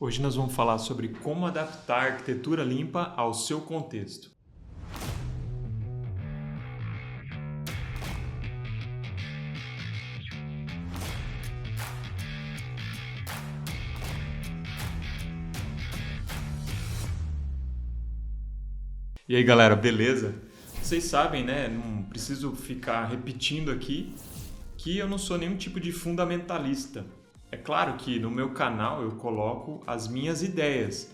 Hoje nós vamos falar sobre como adaptar a arquitetura limpa ao seu contexto. E aí galera, beleza? Vocês sabem, né? Não preciso ficar repetindo aqui que eu não sou nenhum tipo de fundamentalista. É claro que no meu canal eu coloco as minhas ideias,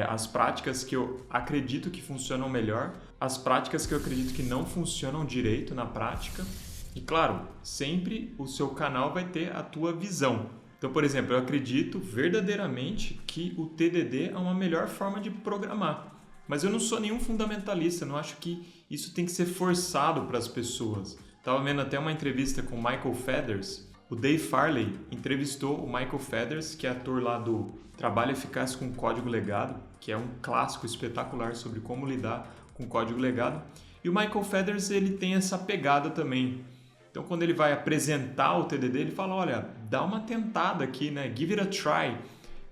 as práticas que eu acredito que funcionam melhor, as práticas que eu acredito que não funcionam direito na prática. E claro, sempre o seu canal vai ter a tua visão. Então, por exemplo, eu acredito verdadeiramente que o TDD é uma melhor forma de programar. Mas eu não sou nenhum fundamentalista, não acho que isso tem que ser forçado para as pessoas. Estava vendo até uma entrevista com o Michael Feathers. O Dave Farley entrevistou o Michael Feathers, que é ator lá do Trabalho Eficaz com Código Legado, que é um clássico espetacular sobre como lidar com código legado. E o Michael Feathers, ele tem essa pegada também. Então, quando ele vai apresentar o TDD, ele fala, olha, dá uma tentada aqui, né? Give it a try.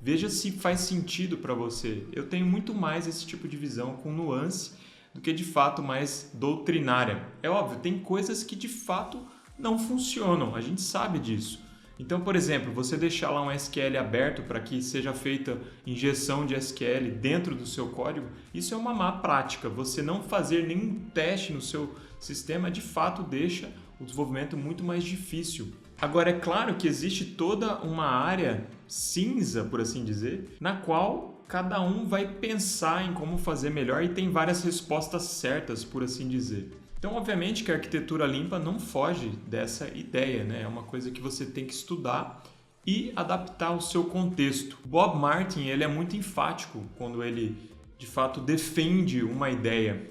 Veja se faz sentido para você. Eu tenho muito mais esse tipo de visão com nuance do que de fato mais doutrinária. É óbvio, tem coisas que de fato não funcionam, a gente sabe disso. Então, por exemplo, você deixar lá um SQL aberto para que seja feita injeção de SQL dentro do seu código, isso é uma má prática. Você não fazer nenhum teste no seu sistema, de fato, deixa o desenvolvimento muito mais difícil. Agora, é claro que existe toda uma área cinza, por assim dizer, na qual cada um vai pensar em como fazer melhor e tem várias respostas certas, por assim dizer. Então, obviamente que a arquitetura limpa não foge dessa ideia, né? É uma coisa que você tem que estudar e adaptar ao seu contexto. Bob Martin, ele é muito enfático quando ele, de fato, defende uma ideia.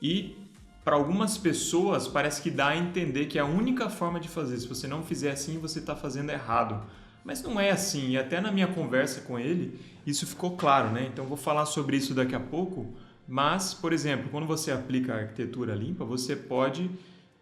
E para algumas pessoas parece que dá a entender que é a única forma de fazer. Se você não fizer assim, você está fazendo errado. Mas não é assim, e até na minha conversa com ele, isso ficou claro, né? Então, vou falar sobre isso daqui a pouco. Mas, por exemplo, quando você aplica a arquitetura limpa, você pode,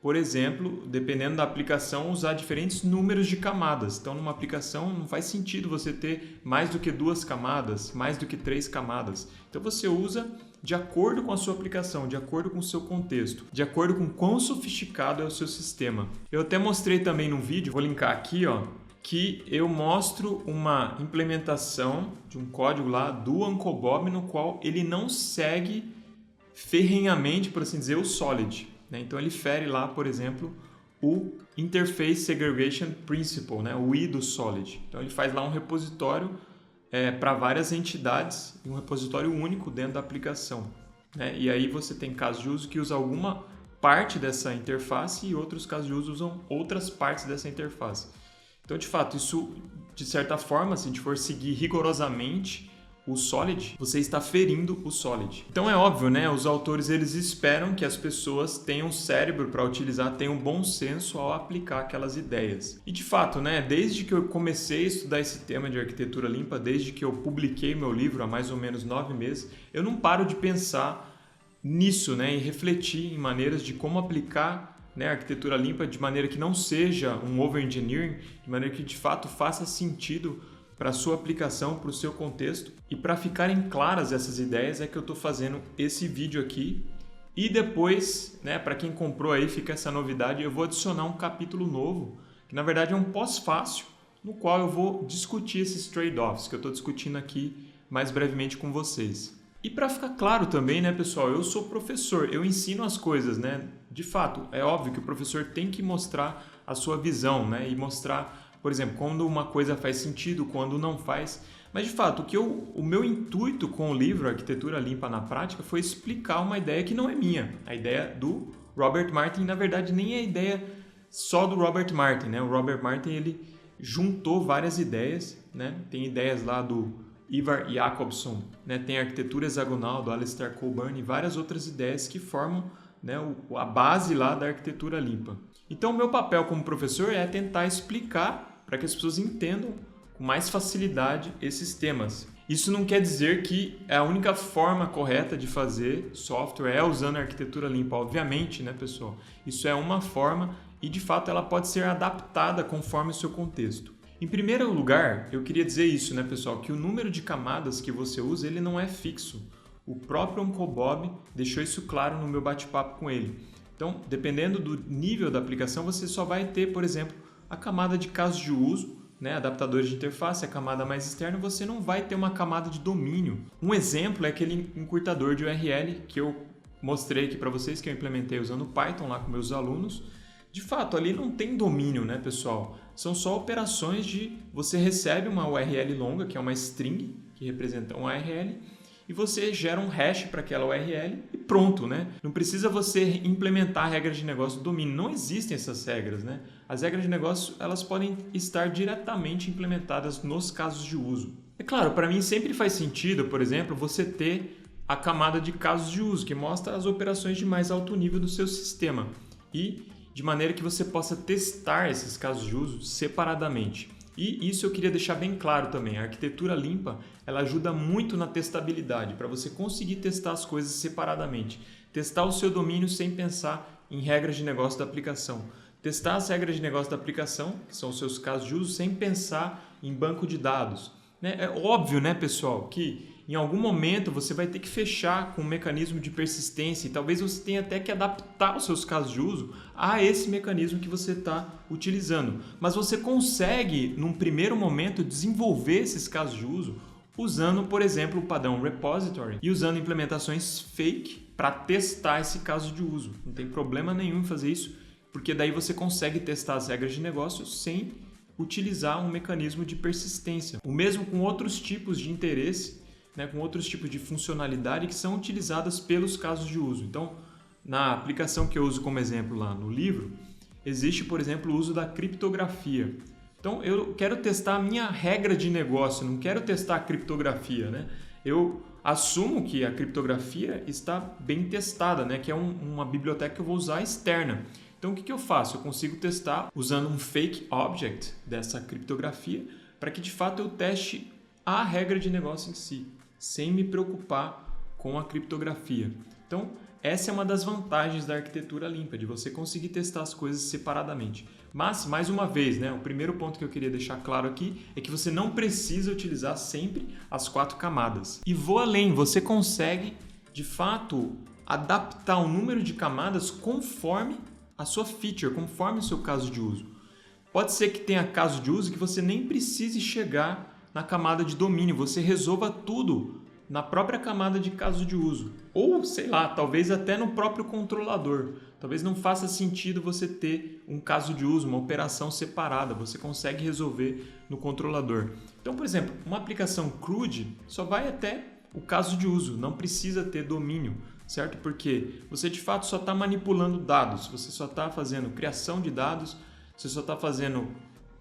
por exemplo, dependendo da aplicação, usar diferentes números de camadas. Então, numa aplicação, não faz sentido você ter mais do que 2 camadas, mais do que 3 camadas. Então, você usa de acordo com a sua aplicação, de acordo com o seu contexto, de acordo com quão sofisticado é o seu sistema. Eu até mostrei também num vídeo, vou linkar aqui, ó, que eu mostro uma implementação de um código lá do Uncle Bob no qual ele não segue ferrenhamente, por assim dizer, o Solid, né? Então ele fere lá, por exemplo, o Interface Segregation Principle, né? O I do Solid. Então ele faz lá um repositório para várias entidades, um repositório único dentro da aplicação, né? E aí você tem casos de uso que usa alguma parte dessa interface e outros casos de uso usam outras partes dessa interface. Então, de fato, isso, de certa forma, se a gente for seguir rigorosamente o Solid, você está ferindo o Solid. Então, é óbvio, né? Os autores, eles esperam que as pessoas tenham cérebro para utilizar, tenham bom senso ao aplicar aquelas ideias. E, de fato, né? Desde que eu comecei a estudar esse tema de arquitetura limpa, desde que eu publiquei meu livro há mais ou menos 9 meses, eu não paro de pensar nisso, né? E refletir em maneiras de como aplicar, né, a arquitetura limpa de maneira que não seja um over-engineering, de maneira que de fato faça sentido para a sua aplicação, para o seu contexto. E para ficarem claras essas ideias é que eu estou fazendo esse vídeo aqui. E depois, né, para quem comprou aí, fica essa novidade, eu vou adicionar um capítulo novo, que na verdade é um pós-fácil, no qual eu vou discutir esses trade-offs que eu estou discutindo aqui mais brevemente com vocês. E para ficar claro também, né, pessoal, eu sou professor, eu ensino as coisas, né? De fato, é óbvio que o professor tem que mostrar a sua visão, né? E mostrar, por exemplo, quando uma coisa faz sentido, quando não faz. Mas, de fato, o meu intuito com o livro Arquitetura Limpa na Prática foi explicar uma ideia que não é minha. A ideia do Robert Martin, na verdade, nem é a ideia só do Robert Martin, né? O Robert Martin, ele juntou várias ideias, né? Tem ideias lá do Ivar Jacobson, né? Tem a arquitetura hexagonal do Alistair Cockburn e várias outras ideias que formam, né, a base lá da arquitetura limpa. Então, o meu papel como professor é tentar explicar para que as pessoas entendam com mais facilidade esses temas. Isso não quer dizer que a única forma correta de fazer software é usando a arquitetura limpa, obviamente, né, pessoal? Isso é uma forma e, de fato, ela pode ser adaptada conforme o seu contexto. Em primeiro lugar, eu queria dizer isso, né, pessoal, que o número de camadas que você usa, ele não é fixo. O próprio Uncle Bob deixou isso claro no meu bate-papo com ele. Então, dependendo do nível da aplicação, você só vai ter, por exemplo, a camada de casos de uso, né, adaptadores de interface, a camada mais externa, você não vai ter uma camada de domínio. Um exemplo é aquele encurtador de URL que eu mostrei aqui para vocês, que eu implementei usando Python lá com meus alunos. De fato, ali não tem domínio, né, pessoal? São só operações de você recebe uma URL longa, que é uma string, que representa uma URL, e você gera um hash para aquela URL e pronto, né? Não precisa você implementar regras de negócio do domínio. Não existem essas regras, né? As regras de negócio, elas podem estar diretamente implementadas nos casos de uso. É claro, para mim sempre faz sentido, por exemplo, você ter a camada de casos de uso, que mostra as operações de mais alto nível do seu sistema. E de maneira que você possa testar esses casos de uso separadamente. E isso eu queria deixar bem claro também. A arquitetura limpa, ela ajuda muito na testabilidade, para você conseguir testar as coisas separadamente. Testar o seu domínio sem pensar em regras de negócio da aplicação. Testar as regras de negócio da aplicação, que são os seus casos de uso, sem pensar em banco de dados. É óbvio, né, pessoal, que em algum momento você vai ter que fechar com um mecanismo de persistência e talvez você tenha até que adaptar os seus casos de uso a esse mecanismo que você está utilizando. Mas você consegue, num primeiro momento, desenvolver esses casos de uso usando, por exemplo, o padrão repository e usando implementações fake para testar esse caso de uso. Não tem problema nenhum em fazer isso, porque daí você consegue testar as regras de negócio sem utilizar um mecanismo de persistência. O mesmo com outros tipos de interesse, né, com outros tipos de funcionalidade que são utilizadas pelos casos de uso. Então, na aplicação que eu uso como exemplo lá no livro, existe, por exemplo, o uso da criptografia. Então, eu quero testar a minha regra de negócio, não quero testar a criptografia, né? Eu assumo que a criptografia está bem testada, né, que é uma biblioteca que eu vou usar externa. Então, o que eu faço? Eu consigo testar usando um fake object dessa criptografia para que, de fato, eu teste a regra de negócio em si, sem me preocupar com a criptografia. Então, essa é uma das vantagens da arquitetura limpa, de você conseguir testar as coisas separadamente. Mas, mais uma vez, né, o primeiro ponto que eu queria deixar claro aqui é que você não precisa utilizar sempre as 4 camadas. E vou além, você consegue, de fato, adaptar o número de camadas conforme a sua feature, conforme o seu caso de uso. Pode ser que tenha caso de uso que você nem precise chegar na camada de domínio, você resolva tudo na própria camada de caso de uso. Ou, sei lá, talvez até no próprio controlador. Talvez não faça sentido você ter um caso de uso, uma operação separada, você consegue resolver no controlador. Então, por exemplo, uma aplicação CRUD só vai até o caso de uso, não precisa ter domínio, certo? Porque você de fato só está manipulando dados, você só está fazendo criação de dados, você só está fazendo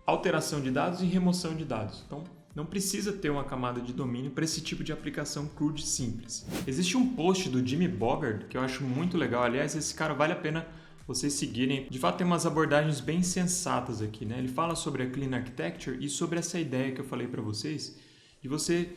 alteração de dados e remoção de dados. Então, não precisa ter uma camada de domínio para esse tipo de aplicação CRUD simples. Existe um post do Jimmy Bogard que eu acho muito legal. Aliás, esse cara vale a pena vocês seguirem. De fato, tem umas abordagens bem sensatas aqui, né? Ele fala sobre a Clean Architecture e sobre essa ideia que eu falei para vocês de você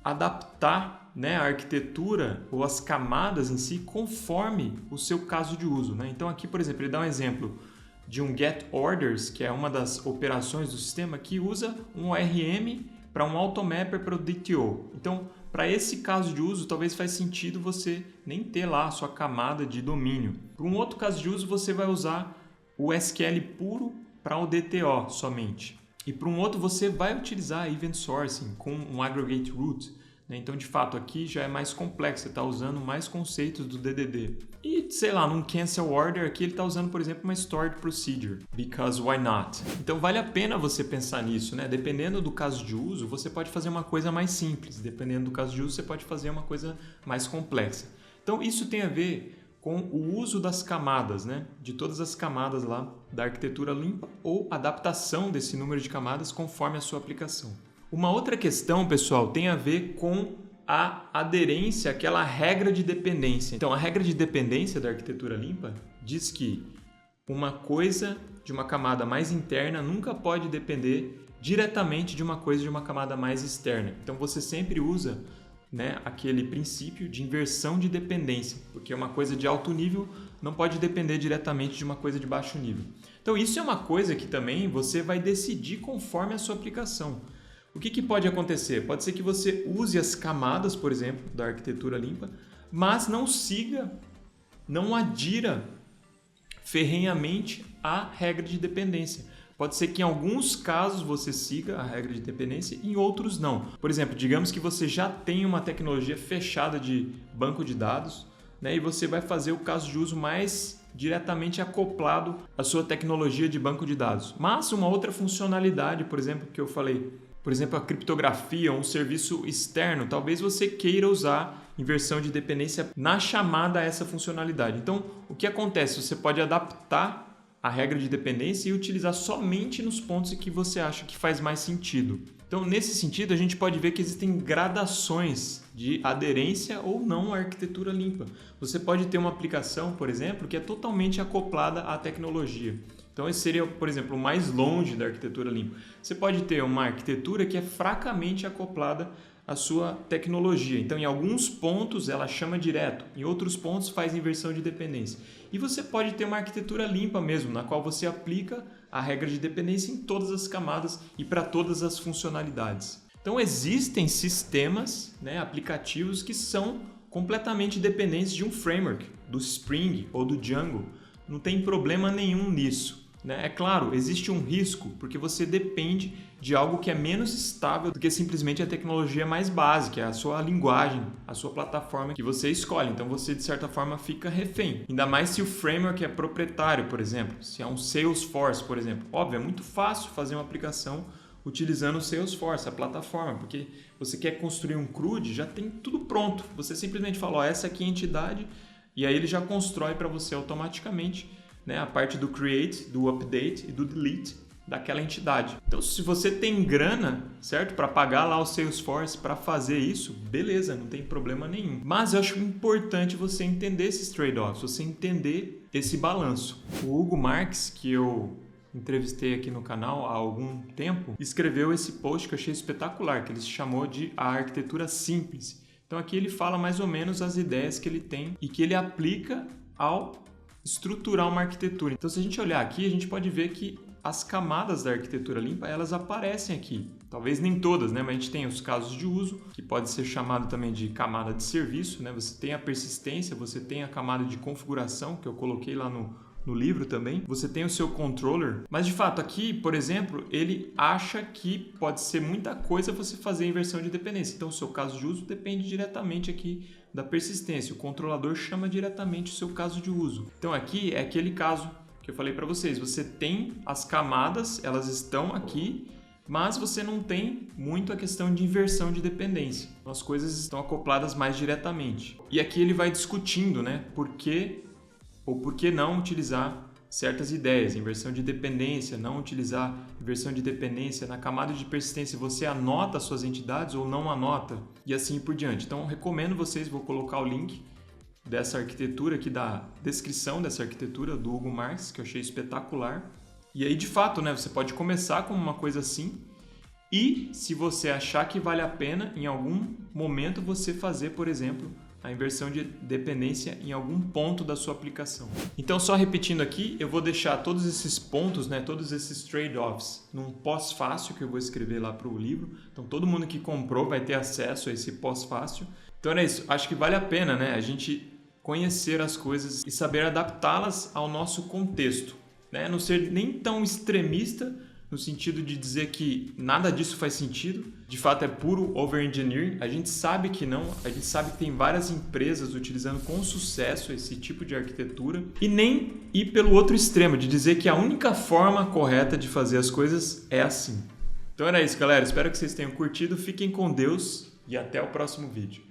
adaptar, né, a arquitetura ou as camadas em si conforme o seu caso de uso, né? Então aqui, por exemplo, ele dá um exemplo de um get orders, que é uma das operações do sistema que usa um ORM para um automapper para o DTO. Então, para esse caso de uso, talvez faz sentido você nem ter lá a sua camada de domínio. Para um outro caso de uso, você vai usar o SQL puro para o DTO somente. E para um outro, você vai utilizar Event Sourcing com um Aggregate Root. Então, de fato, aqui já é mais complexo, você está usando mais conceitos do DDD. E, sei lá, num Cancel Order aqui ele está usando, por exemplo, uma Stored Procedure, because why not? Então, vale a pena você pensar nisso, né? Dependendo do caso de uso, você pode fazer uma coisa mais simples. Dependendo do caso de uso, você pode fazer uma coisa mais complexa. Então, isso tem a ver com o uso das camadas, né? De todas as camadas lá da arquitetura limpa ou adaptação desse número de camadas conforme a sua aplicação. Uma outra questão, pessoal, tem a ver com a aderência àquela regra de dependência. Então, a regra de dependência da arquitetura limpa diz que uma coisa de uma camada mais interna nunca pode depender diretamente de uma coisa de uma camada mais externa. Então, você sempre usa né, aquele princípio de inversão de dependência, porque uma coisa de alto nível não pode depender diretamente de uma coisa de baixo nível. Então isso é uma coisa que também você vai decidir conforme a sua aplicação. O que pode acontecer? Pode ser que você use as camadas, por exemplo, da arquitetura limpa, mas não adira ferrenhamente à regra de dependência. Pode ser que em alguns casos você siga a regra de dependência e em outros não. Por exemplo, digamos que você já tem uma tecnologia fechada de banco de dados, né, e você vai fazer o caso de uso mais diretamente acoplado à sua tecnologia de banco de dados. Mas uma outra funcionalidade, por exemplo, que eu falei, por exemplo, a criptografia ou um serviço externo, talvez você queira usar inversão de dependência na chamada a essa funcionalidade. Então, o que acontece? Você pode adaptar a regra de dependência e utilizar somente nos pontos em que você acha que faz mais sentido. Então, nesse sentido, a gente pode ver que existem gradações de aderência ou não à arquitetura limpa. Você pode ter uma aplicação, por exemplo, que é totalmente acoplada à tecnologia. Então, esse seria, por exemplo, o mais longe da arquitetura limpa. Você pode ter uma arquitetura que é fracamente acoplada à sua tecnologia. Então, em alguns pontos ela chama direto, em outros pontos faz inversão de dependência. E você pode ter uma arquitetura limpa mesmo, na qual você aplica a regra de dependência em todas as camadas e para todas as funcionalidades. Então, existem sistemas, né, aplicativos que são completamente dependentes de um framework, do Spring ou do Django. Não tem problema nenhum nisso. É claro, existe um risco, porque você depende de algo que é menos estável do que simplesmente a tecnologia mais básica, a sua linguagem, a sua plataforma que você escolhe. Então você, de certa forma, fica refém. Ainda mais se o framework é proprietário, por exemplo, se é um Salesforce, por exemplo. Óbvio, é muito fácil fazer uma aplicação utilizando o Salesforce, a plataforma, porque você quer construir um CRUD, já tem tudo pronto. Você simplesmente fala, essa aqui é a entidade, e aí ele já constrói para você automaticamente, né, a parte do create, do update e do delete daquela entidade. Então, se você tem grana, certo, para pagar lá o Salesforce para fazer isso, beleza, não tem problema nenhum. Mas eu acho importante você entender esses trade-offs, você entender esse balanço. O Hugo Marx, que eu entrevistei aqui no canal há algum tempo, escreveu esse post que eu achei espetacular, que ele chamou de a arquitetura simples. Então, aqui ele fala mais ou menos as ideias que ele tem e que ele aplica ao estruturar uma arquitetura. Então, se a gente olhar aqui, a gente pode ver que as camadas da arquitetura limpa, elas aparecem aqui. Talvez nem todas, né? Mas a gente tem os casos de uso, que pode ser chamado também de camada de serviço, né? Você tem a persistência, você tem a camada de configuração, que eu coloquei lá no livro também. Você tem o seu controller. Mas, de fato, aqui, por exemplo, ele acha que pode ser muita coisa você fazer inversão de dependência. Então, o seu caso de uso depende diretamente aqui da persistência. O controlador chama diretamente o seu caso de uso. Então, aqui é aquele caso que eu falei para vocês. Você tem as camadas, elas estão aqui, mas você não tem muito a questão de inversão de dependência. Então, as coisas estão acopladas mais diretamente. E aqui ele vai discutindo, né, por que ou por que não utilizar certas ideias, inversão de dependência, não utilizar inversão de dependência na camada de persistência, você anota as suas entidades ou não anota, e assim por diante. Então, recomendo vocês, vou colocar o link dessa arquitetura aqui, da descrição dessa arquitetura do Hugo Marx, que eu achei espetacular. E aí, de fato, né, você pode começar com uma coisa assim, e se você achar que vale a pena, em algum momento você fazer, por exemplo, a inversão de dependência em algum ponto da sua aplicação. Então, só repetindo aqui, eu vou deixar todos esses pontos, né, todos esses trade-offs num pós-fácil que eu vou escrever lá para o livro. Então, todo mundo que comprou vai ter acesso a esse pós-fácil. Então, é isso. Acho que vale a pena, né, a gente conhecer as coisas e saber adaptá-las ao nosso contexto, né? Não ser nem tão extremista no sentido de dizer que nada disso faz sentido, de fato é puro over-engineering. A gente sabe que não, a gente sabe que tem várias empresas utilizando com sucesso esse tipo de arquitetura, e nem ir pelo outro extremo, de dizer que a única forma correta de fazer as coisas é assim. Então era isso, galera, espero que vocês tenham curtido, fiquem com Deus e até o próximo vídeo.